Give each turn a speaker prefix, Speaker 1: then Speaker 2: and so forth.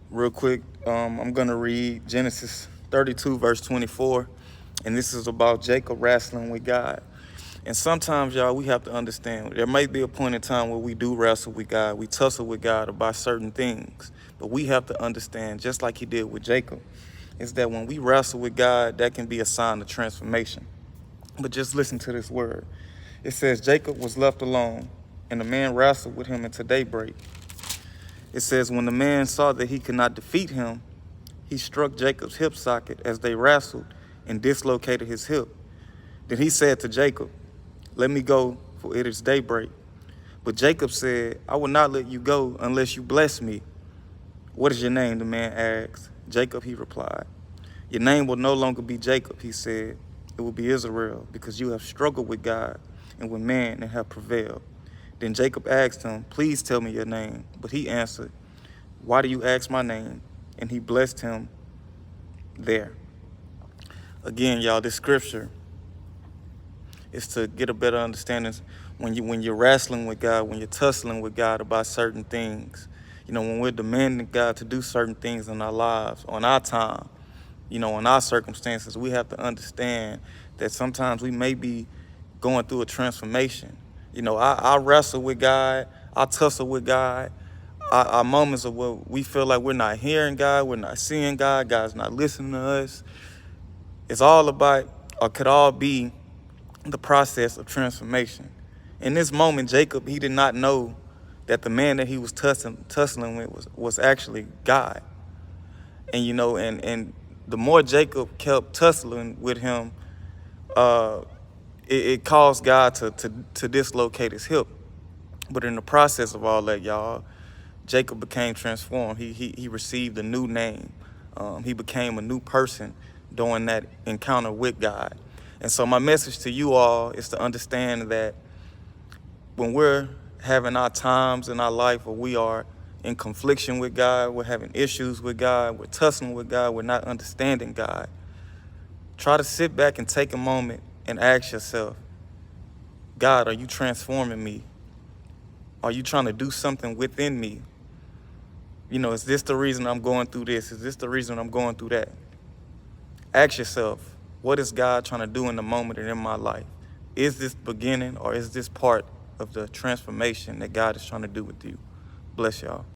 Speaker 1: Real quick, I'm going to read Genesis 32, verse 24. And this is about Jacob wrestling with God. And sometimes, y'all, we have to understand there may be a point in time where we do wrestle with God. We tussle with God about certain things. But we have to understand, just like he did with Jacob, is that when we wrestle with God, that can be a sign of transformation. But just listen to this word. It says, Jacob was left alone, and the man wrestled with him until daybreak. It says, when the man saw that he could not defeat him, he struck Jacob's hip socket as they wrestled and dislocated his hip. Then he said to Jacob, let me go, for it is daybreak. But Jacob said, I will not let you go unless you bless me. What is your name? The man asked. Jacob, he replied. Your name will no longer be Jacob, he said. It will be Israel, because you have struggled with God and with man and have prevailed. Then Jacob asked him, please tell me your name. But he answered, why do you ask my name? And he blessed him there. Again, y'all, this scripture is to get a better understanding when you're wrestling with God, when you're tussling with God about certain things. You know, when we're demanding God to do certain things in our lives, on our time, you know, in our circumstances, we have to understand that sometimes we may be going through a transformation. You know, I wrestle with God, I tussle with God. Our moments of where we feel like we're not hearing God, we're not seeing God, God's not listening to us. It's all about, or could all be, the process of transformation. In this moment, Jacob, he did not know that the man that he was tussling with was actually God. And you know, and the more Jacob kept tussling with him, it caused God to dislocate his hip. But in the process of all that, y'all, Jacob became transformed. He received a new name. He became a new person during that encounter with God. And so my message to you all is to understand that when we're having our times in our life where we are in confliction with God, we're having issues with God, we're tussling with God, we're not understanding God, try to sit back and take a moment and ask yourself, God, are you transforming me? Are you trying to do something within me? You know, is this the reason I'm going through this? Is this the reason I'm going through that? Ask yourself, what is God trying to do in the moment and in my life? Is this beginning or is this part of the transformation that God is trying to do with you? Bless y'all.